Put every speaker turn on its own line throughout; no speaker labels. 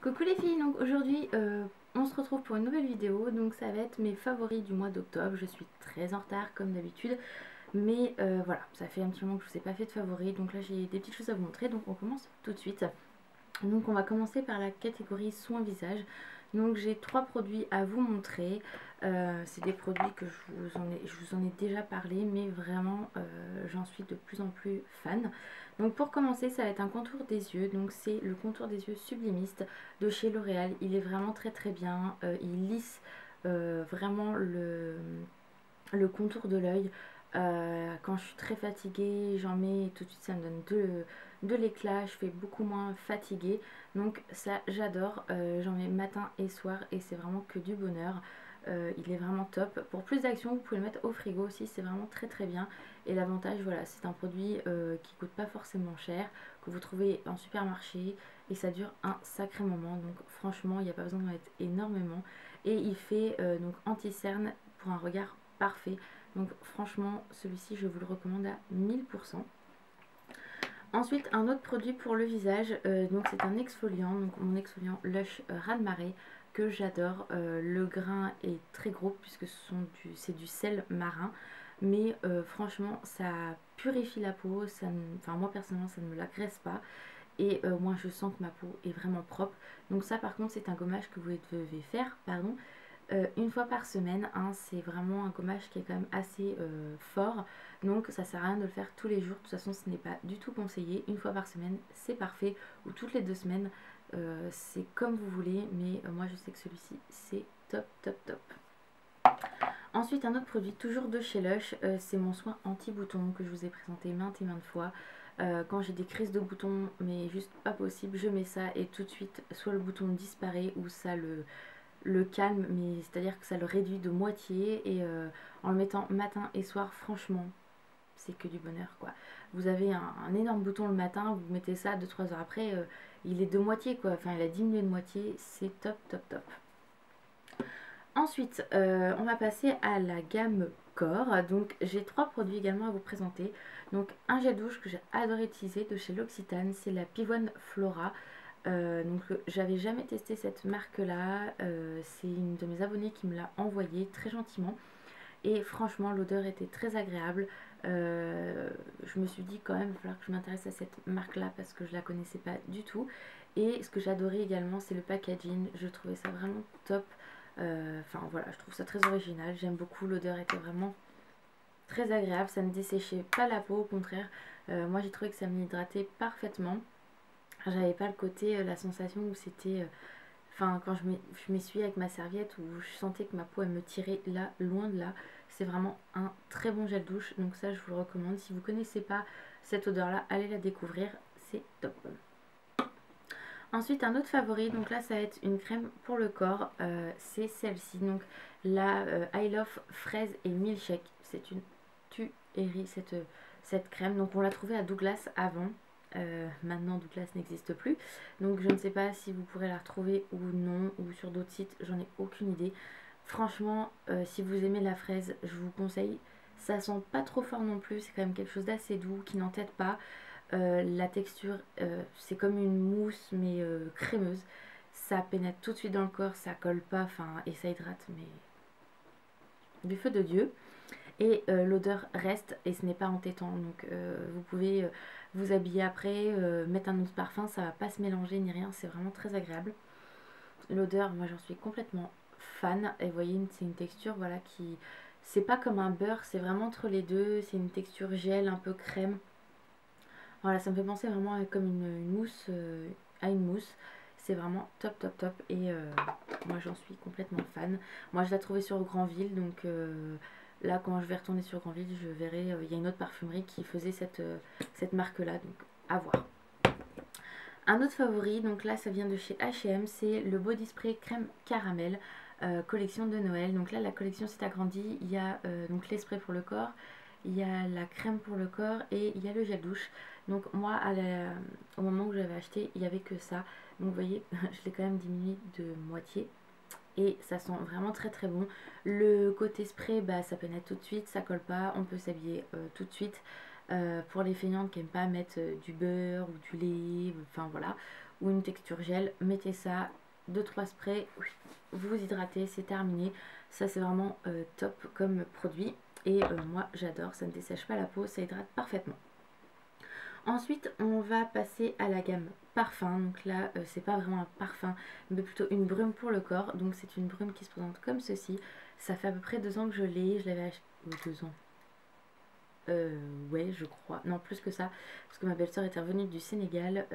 Coucou les filles, donc aujourd'hui on se retrouve pour une nouvelle vidéo, donc ça va être mes favoris du mois d'octobre. Je suis très en retard comme d'habitude, mais voilà, ça fait un petit moment que je ne vous ai pas fait de favoris, donc là j'ai des petites choses à vous montrer, donc on commence tout de suite. Donc on va commencer par la catégorie soins visage. Donc j'ai trois produits à vous montrer. C'est des produits que je vous en ai déjà parlé, mais vraiment j'en suis de plus en plus fan. Donc pour commencer, ça va être un contour des yeux. Donc c'est le contour des yeux sublimiste de chez L'Oréal. Il est vraiment très très bien. Il lisse vraiment le contour de l'œil. Quand je suis très fatiguée, j'en mets et tout de suite ça me donne de l'éclat, je fais beaucoup moins fatiguée. Donc ça j'adore, j'en mets matin et soir et c'est vraiment que du bonheur. Il est vraiment top. Pour plus d'action, vous pouvez le mettre au frigo aussi, c'est vraiment très très bien. Et l'avantage, voilà, c'est un produit qui coûte pas forcément cher, que vous trouvez en supermarché et ça dure un sacré moment. Donc franchement, il n'y a pas besoin d'en mettre énormément. Et il fait donc anti-cerne pour un regard parfait. Donc franchement, celui-ci, je vous le recommande à 1000%. Ensuite, un autre produit pour le visage, donc c'est un exfoliant, donc mon exfoliant Lush Raz-de-Marée que j'adore. Le grain est très gros puisque c'est du sel marin, mais franchement ça purifie la peau, enfin moi personnellement ça ne me l'agresse pas et moi je sens que ma peau est vraiment propre. Donc ça par contre c'est un gommage que vous devez faire, pardon, une fois par semaine, hein. C'est vraiment un gommage qui est quand même assez fort, donc ça sert à rien de le faire tous les jours. De toute façon ce n'est pas du tout conseillé. Une fois par semaine c'est parfait, ou toutes les 2 semaines, c'est comme vous voulez, mais moi je sais que celui-ci c'est top top top. Ensuite un autre produit toujours de chez Lush, c'est mon soin anti-boutons que je vous ai présenté maintes et maintes fois. Quand j'ai des crises de boutons mais juste pas possible, je mets ça et tout de suite soit le bouton disparaît ou ça le calme, mais c'est à dire que ça le réduit de moitié. Et en le mettant matin et soir, franchement c'est que du bonheur quoi. Vous avez un énorme bouton le matin, vous mettez ça 2-3 heures après, il est de moitié quoi, enfin il a diminué de moitié, c'est top top top. Ensuite on va passer à la gamme corps. Donc j'ai trois produits également à vous présenter. Donc un gel douche que j'ai adoré utiliser de chez L'Occitane, c'est la Pivoine Flora. Donc j'avais jamais testé cette marque là, c'est une de mes abonnées qui me l'a envoyé très gentiment et franchement l'odeur était très agréable. Je me suis dit quand même il va falloir que je m'intéresse à cette marque là parce que je la connaissais pas du tout. Et ce que j'adorais également c'est le packaging, je trouvais ça vraiment top. Enfin voilà, je trouve ça très original, j'aime beaucoup, l'odeur était vraiment très agréable, ça ne desséchait pas la peau, au contraire. Moi j'ai trouvé que ça m'hydratait parfaitement. J'avais pas le côté, la sensation où c'était, enfin quand je m'essuyais avec ma serviette, où je sentais que ma peau elle me tirait là, loin de là. C'est vraiment un très bon gel douche, donc ça je vous le recommande. Si vous connaissez pas cette odeur là, allez la découvrir, c'est top. Ensuite un autre favori, donc là ça va être une crème pour le corps, c'est celle-ci, donc la I Love fraise et milkshake. C'est une tuerie cette crème, donc on l'a trouvée à Douglas avant. Maintenant Douglas n'existe plus, donc je ne sais pas si vous pourrez la retrouver ou non, ou sur d'autres sites, j'en ai aucune idée. Franchement si vous aimez la fraise, je vous conseille. Ça sent pas trop fort non plus, c'est quand même quelque chose d'assez doux qui n'entête pas. La texture c'est comme une mousse mais crémeuse, ça pénètre tout de suite dans le corps, ça colle pas, enfin, et ça hydrate mais du feu de Dieu. Et l'odeur reste et ce n'est pas entêtant, donc vous pouvez vous habiller après, mettre un autre parfum, ça va pas se mélanger ni rien, c'est vraiment très agréable. L'odeur, moi j'en suis complètement fan, et vous voyez c'est une texture voilà qui, c'est pas comme un beurre, c'est vraiment entre les deux, c'est une texture gel un peu crème. Voilà, ça me fait penser vraiment à comme une mousse, à une mousse. C'est vraiment top top top et moi j'en suis complètement fan. Moi je l'ai trouvée sur Granville, donc là quand je vais retourner sur Granville je verrai, il y a une autre parfumerie qui faisait cette marque là, donc à voir. Un autre favori, donc là ça vient de chez H&M, c'est le body spray crème caramel, collection de Noël. Donc là la collection s'est agrandie, il y a donc les sprays pour le corps, il y a la crème pour le corps et il y a le gel douche. Donc moi au moment où j'avais acheté il n'y avait que ça, donc vous voyez je l'ai quand même diminué de moitié et ça sent vraiment très très bon. Le côté spray, bah, ça pénètre tout de suite, ça colle pas, on peut s'habiller tout de suite. Pour les feignantes qui n'aiment pas mettre du beurre ou du lait, enfin voilà, ou une texture gel, mettez ça, 2-3 sprays, vous vous hydratez, c'est terminé. Ça c'est vraiment top comme produit et moi j'adore, ça ne dessèche pas la peau, ça hydrate parfaitement. Ensuite on va passer à la gamme parfum. Donc là c'est pas vraiment un parfum mais plutôt une brume pour le corps. Donc c'est une brume qui se présente comme ceci. Ça fait à peu près 2 ans que je l'ai, je l'avais acheté 2 ans. Ouais je crois, non plus que ça parce que ma belle-sœur était revenue du Sénégal,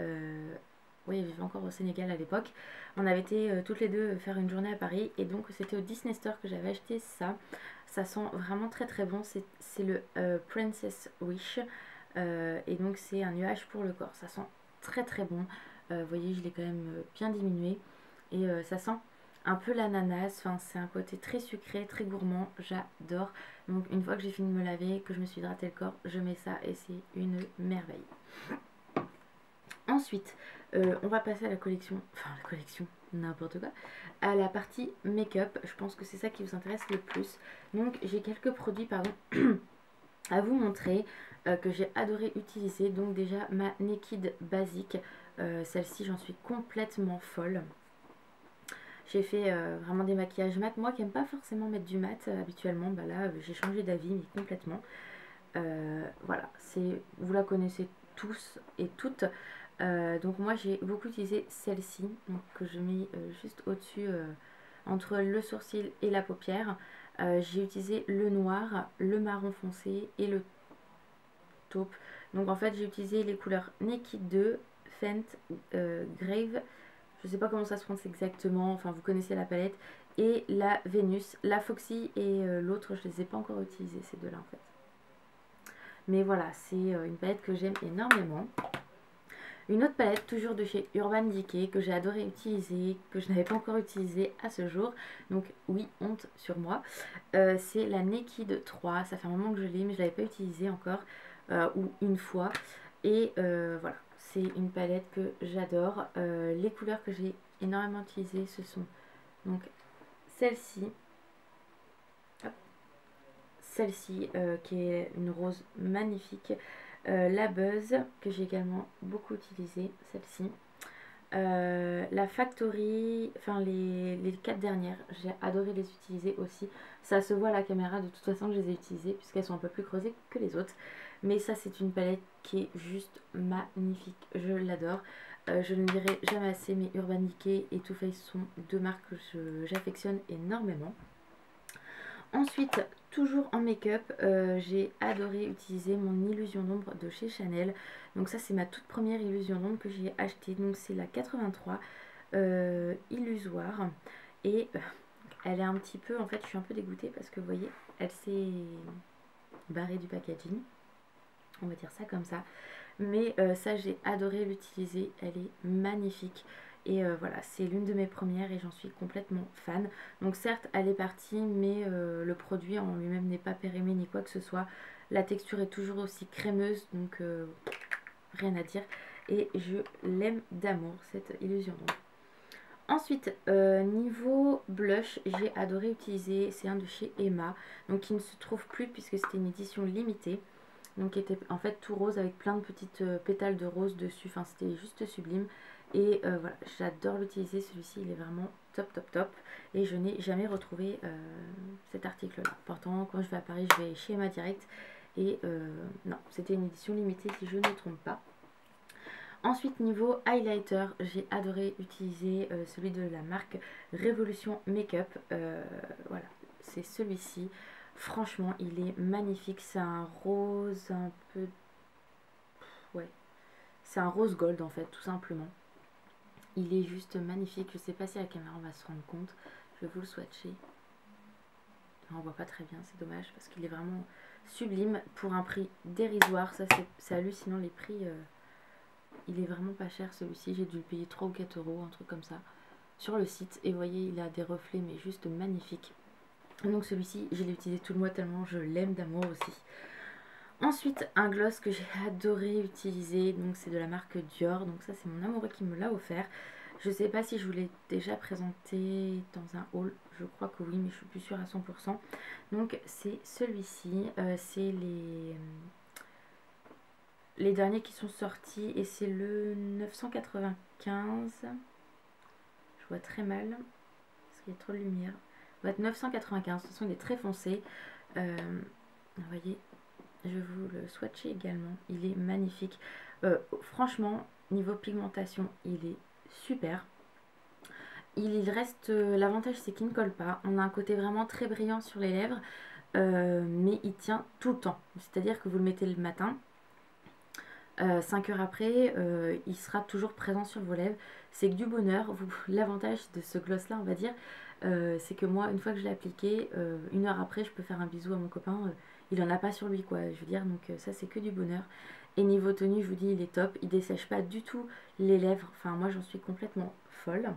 oui elle vivait encore au Sénégal à l'époque. On avait été toutes les deux faire une journée à Paris et donc c'était au Disney Store que j'avais acheté ça. Ça sent vraiment très très bon, c'est le Princess Wish et donc c'est un nuage pour le corps, ça sent très très bon. Vous voyez je l'ai quand même bien diminué et ça sent un peu l'ananas, enfin c'est un côté très sucré, très gourmand, j'adore. Donc une fois que j'ai fini de me laver, que je me suis hydraté le corps, je mets ça et c'est une merveille. Ensuite, on va passer à la collection, enfin la collection, n'importe quoi, à la partie make-up. Je pense que c'est ça qui vous intéresse le plus. Donc j'ai quelques produits, pardon, à vous montrer que j'ai adoré utiliser. Donc déjà ma Naked Basic, celle-ci j'en suis complètement folle. J'ai fait vraiment des maquillages mat. Moi qui n'aime pas forcément mettre du mat habituellement, bah là j'ai changé d'avis mais complètement. Voilà, vous la connaissez tous et toutes. Donc moi j'ai beaucoup utilisé celle-ci, que je mets juste au-dessus entre le sourcil et la paupière. J'ai utilisé le noir, le marron foncé et le taupe. Donc en fait j'ai utilisé les couleurs Naked 2, Fenty, Grave, je sais pas comment ça se prononce exactement, enfin vous connaissez la palette, et la Vénus, la Foxy et l'autre je les ai pas encore utilisées ces deux là en fait. Mais voilà, c'est une palette que j'aime énormément. Une autre palette toujours de chez Urban Decay que j'ai adoré utiliser, que je n'avais pas encore utilisée à ce jour, donc oui, honte sur moi. C'est la Naked 3, ça fait un moment que je l'ai mais je ne l'avais pas utilisée encore, ou une fois. Et voilà, c'est une palette que j'adore. Les couleurs que j'ai énormément utilisées, ce sont donc celle-ci, celle-ci qui est une rose magnifique, la Buzz que j'ai également beaucoup utilisée, celle-ci, la Factory, enfin les 4 dernières, j'ai adoré les utiliser aussi. Ça se voit à la caméra de toute façon que je les ai utilisées puisqu'elles sont un peu plus creusées que les autres. Mais ça c'est une palette qui est juste magnifique, je l'adore. Je ne dirai jamais assez, mais Urban Decay et Too Faced sont deux marques que j'affectionne énormément. Ensuite, toujours en make-up, j'ai adoré utiliser mon illusion d'ombre de chez Chanel. Donc ça c'est ma toute première illusion d'ombre que j'ai achetée. Donc c'est la 83 illusoire. Et elle est un petit peu, en fait je suis un peu dégoûtée parce que vous voyez, elle s'est barrée du packaging. On va dire ça comme ça. Mais ça j'ai adoré l'utiliser, elle est magnifique. Et voilà, c'est l'une de mes premières et j'en suis complètement fan. Donc certes, elle est partie, mais le produit en lui-même n'est pas périmé ni quoi que ce soit. La texture est toujours aussi crémeuse, donc rien à dire. Et je l'aime d'amour, cette illusion d'ombre. Ensuite, niveau blush, j'ai adoré utiliser, c'est un de chez Emma, donc qui ne se trouve plus puisque c'était une édition limitée. Donc qui était en fait tout rose avec plein de petites pétales de rose dessus, enfin c'était juste sublime. Et voilà, j'adore l'utiliser, celui-ci il est vraiment top top top. Et je n'ai jamais retrouvé cet article là. Pourtant quand je vais à Paris je vais chez Emma direct. Et non, c'était une édition limitée si je ne me trompe pas. Ensuite niveau highlighter, j'ai adoré utiliser celui de la marque Révolution Makeup. Voilà, c'est celui-ci. Franchement, il est magnifique. C'est un rose un peu... Ouais. C'est un rose gold en fait, tout simplement. Il est juste magnifique. Je sais pas si la caméra on va se rendre compte. Je vais vous le swatcher. On voit pas très bien, c'est dommage parce qu'il est vraiment sublime pour un prix dérisoire. Ça c'est hallucinant les prix. Il est vraiment pas cher celui-ci. J'ai dû le payer 3 ou 4 euros, un truc comme ça, sur le site. Et vous voyez, il a des reflets mais juste magnifiques. Donc celui-ci, je l'ai utilisé tout le mois tellement je l'aime d'amour aussi. Ensuite, un gloss que j'ai adoré utiliser, donc c'est de la marque Dior. Donc ça, c'est mon amoureux qui me l'a offert. Je sais pas si je vous l'ai déjà présenté dans un haul, je crois que oui, mais je suis plus sûre à 100%. Donc c'est celui-ci, c'est les derniers qui sont sortis et c'est le 995. Je vois très mal parce qu'il y a trop de lumière. Va être 995, de toute façon il est très foncé. Vous voyez, je vais vous le swatcher également, il est magnifique. Franchement, niveau pigmentation, il est super. Il reste, l'avantage c'est qu'il ne colle pas. On a un côté vraiment très brillant sur les lèvres, mais il tient tout le temps. C'est-à-dire que vous le mettez le matin, 5 heures après, il sera toujours présent sur vos lèvres. C'est que du bonheur. L'avantage de ce gloss là, on va dire, c'est que moi, une fois que je l'ai appliqué, 1 heure après, je peux faire un bisou à mon copain. Il en a pas sur lui, quoi, je veux dire. Donc ça, c'est que du bonheur. Et niveau tenue, je vous dis, il est top. Il dessèche pas du tout les lèvres. Enfin, moi, j'en suis complètement folle.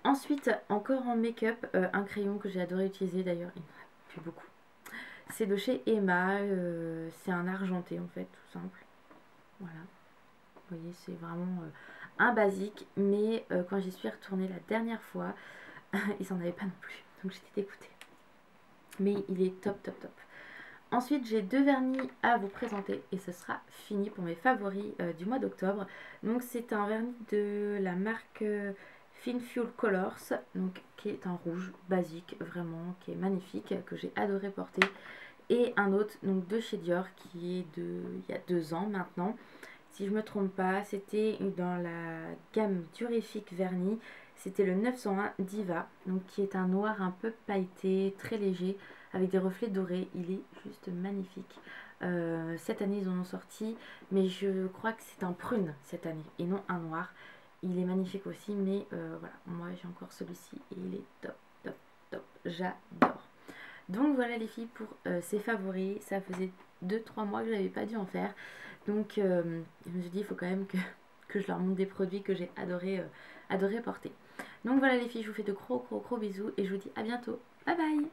Ensuite, encore en make-up, un crayon que j'ai adoré utiliser. D'ailleurs, il n'y en a plus beaucoup. C'est de chez Emma. C'est un argenté, en fait, tout simple. Voilà. Vous voyez, c'est vraiment un basique. Mais quand j'y suis retournée la dernière fois, ils n'en avaient pas non plus. Donc j'étais dégoûtée. Mais il est top, top, top. Ensuite, j'ai 2 vernis à vous présenter et ce sera fini pour mes favoris du mois d'octobre. Donc c'est un vernis de la marque Finfuel Colors, donc qui est un rouge basique, vraiment, qui est magnifique, que j'ai adoré porter. Et un autre, donc de chez Dior, qui est de il y a 2 ans maintenant. Si je me trompe pas, c'était dans la gamme Durifique Vernis. C'était le 901 Diva, donc qui est un noir un peu pailleté, très léger, avec des reflets dorés. Il est juste magnifique. Cette année, ils en ont sorti, mais je crois que c'est un prune cette année, et non un noir. Il est magnifique aussi, mais voilà, moi j'ai encore celui-ci, et il est top, top, top. J'adore. Donc voilà les filles pour ces favoris. Ça faisait 2-3 mois que j'avais pas dû en faire. Donc je me suis dit il faut quand même que je leur montre des produits que j'ai adoré porter. Donc voilà les filles, je vous fais de gros bisous et je vous dis à bientôt. Bye bye.